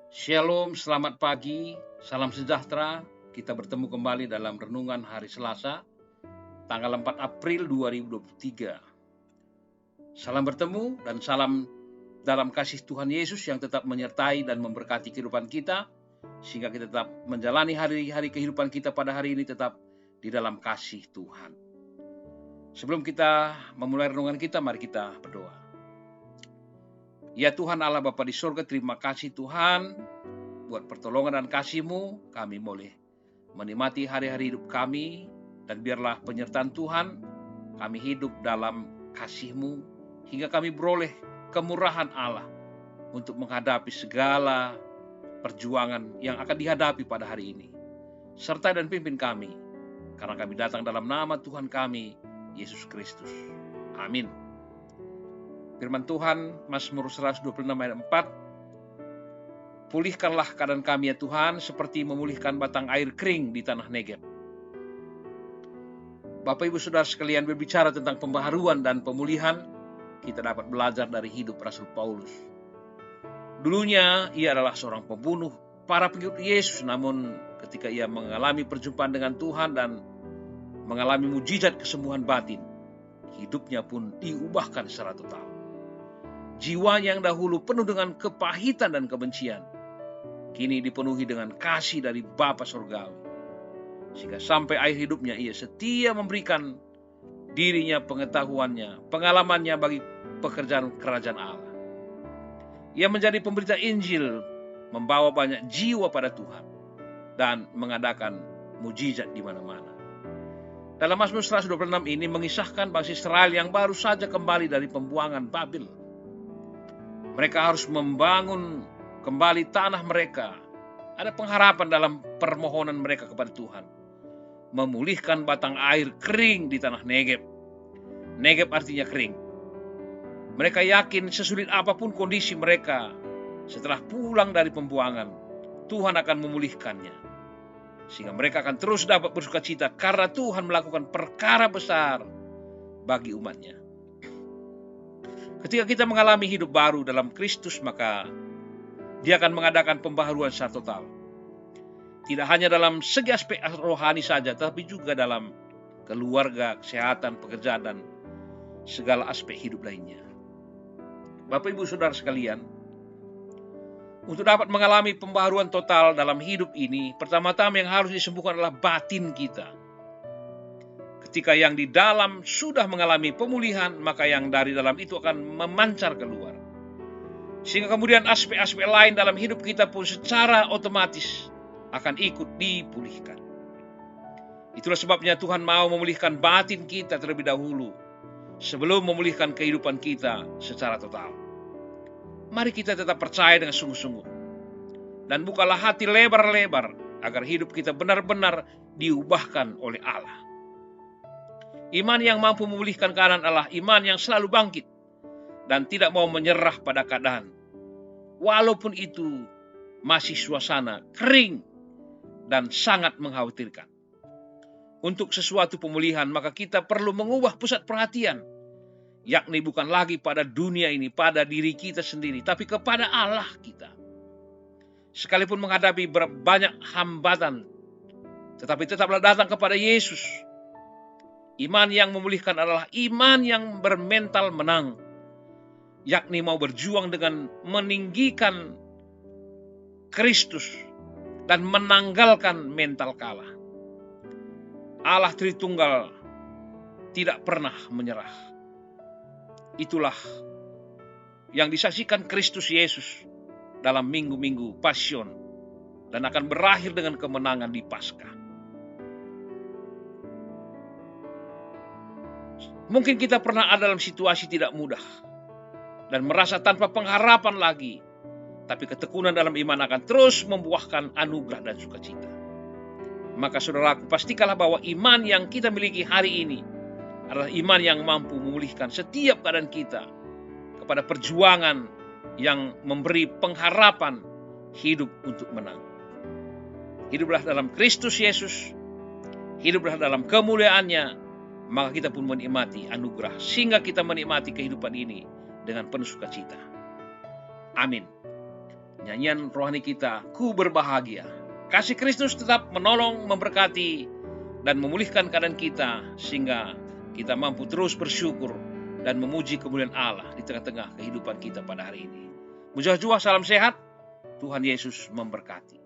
Shalom, selamat pagi, salam sejahtera. Kita bertemu kembali dalam renungan hari Selasa, tanggal 4 April 2023. Salam bertemu dan salam dalam kasih Tuhan Yesus yang tetap menyertai dan memberkati kehidupan kita, sehingga kita tetap menjalani hari-hari kehidupan kita pada hari ini tetap di dalam kasih Tuhan. Sebelum kita memulai renungan kita, mari kita berdoa. Ya Tuhan Allah Bapa di surga, terima kasih Tuhan buat pertolongan dan kasih-Mu. Kami boleh menikmati hari-hari hidup kami, dan biarlah penyertaan Tuhan kami hidup dalam kasih-Mu, hingga kami beroleh kemurahan Allah untuk menghadapi segala perjuangan yang akan dihadapi pada hari ini. Sertai dan pimpin kami, karena kami datang dalam nama Tuhan kami, Yesus Kristus. Amin. Firman Tuhan, Mazmur 126 ayat 4. Pulihkanlah keadaan kami ya Tuhan, seperti memulihkan batang air kering di tanah Negeb. Bapak Ibu Saudara sekalian, berbicara tentang pembaharuan dan pemulihan, kita dapat belajar dari hidup Rasul Paulus. Dulunya ia adalah seorang pembunuh para pengikut Yesus, namun ketika ia mengalami perjumpaan dengan Tuhan dan mengalami mujizat kesembuhan batin, hidupnya pun diubahkan secara total. Jiwanya yang dahulu penuh dengan kepahitan dan kebencian, kini dipenuhi dengan kasih dari Bapa Surgawi. Sehingga sampai akhir hidupnya ia setia memberikan dirinya, pengetahuannya, pengalamannya bagi pekerjaan kerajaan Allah. Ia menjadi pemberita Injil, membawa banyak jiwa pada Tuhan, dan mengadakan mujizat di mana-mana. Dalam Mazmur 126 ini mengisahkan bangsa Israel yang baru saja kembali dari pembuangan Babil. Mereka harus membangun kembali tanah mereka. Ada pengharapan dalam permohonan mereka kepada Tuhan. Memulihkan batang air kering di tanah Negeb. Negeb artinya kering. Mereka yakin sesulit apapun kondisi mereka, setelah pulang dari pembuangan, Tuhan akan memulihkannya. Sehingga mereka akan terus dapat bersukacita karena Tuhan melakukan perkara besar bagi umatnya. Ketika kita mengalami hidup baru dalam Kristus, maka Dia akan mengadakan pembaharuan secara total. Tidak hanya dalam segi aspek rohani saja, tapi juga dalam keluarga, kesehatan, pekerjaan, dan segala aspek hidup lainnya. Bapak Ibu Saudara sekalian, untuk dapat mengalami pembaharuan total dalam hidup ini, pertama-tama yang harus disembuhkan adalah batin kita. Ketika yang di dalam sudah mengalami pemulihan, maka yang dari dalam itu akan memancar keluar. Sehingga kemudian aspek-aspek lain dalam hidup kita pun secara otomatis akan ikut dipulihkan. Itulah sebabnya Tuhan mau memulihkan batin kita terlebih dahulu, sebelum memulihkan kehidupan kita secara total. Mari kita tetap percaya dengan sungguh-sungguh, dan bukalah hati lebar-lebar agar hidup kita benar-benar diubahkan oleh Allah. Iman yang mampu memulihkan keadaan adalah iman yang selalu bangkit dan tidak mau menyerah pada keadaan, walaupun itu masih suasana kering dan sangat mengkhawatirkan. Untuk sesuatu pemulihan, maka kita perlu mengubah pusat perhatian, yakni bukan lagi pada dunia ini, pada diri kita sendiri, tapi kepada Allah kita. Sekalipun menghadapi banyak hambatan, tetapi tetaplah datang kepada Yesus. Iman yang memulihkan adalah iman yang bermental menang, yakni mau berjuang dengan meninggikan Kristus dan menanggalkan mental kalah. Allah Tritunggal tidak pernah menyerah. Itulah yang disaksikan Kristus Yesus dalam minggu-minggu Pasion, dan akan berakhir dengan kemenangan di Paskah. Mungkin kita pernah ada dalam situasi tidak mudah dan merasa tanpa pengharapan lagi, tapi ketekunan dalam iman akan terus membuahkan anugerah dan sukacita. Maka saudaraku, pastikanlah bahwa iman yang kita miliki hari ini adalah iman yang mampu memulihkan setiap keadaan kita kepada perjuangan yang memberi pengharapan hidup untuk menang. Hiduplah dalam Kristus Yesus, hiduplah dalam kemuliaannya, maka kita pun menikmati anugerah, sehingga kita menikmati kehidupan ini dengan penuh sukacita. Amin. nyanyian rohani kita, ku berbahagia. Kasih Kristus tetap menolong, memberkati, dan memulihkan keadaan kita, sehingga kita mampu terus bersyukur dan memuji kemuliaan Allah di tengah-tengah kehidupan kita pada hari ini. Mujah-jua, salam sehat, Tuhan Yesus memberkati.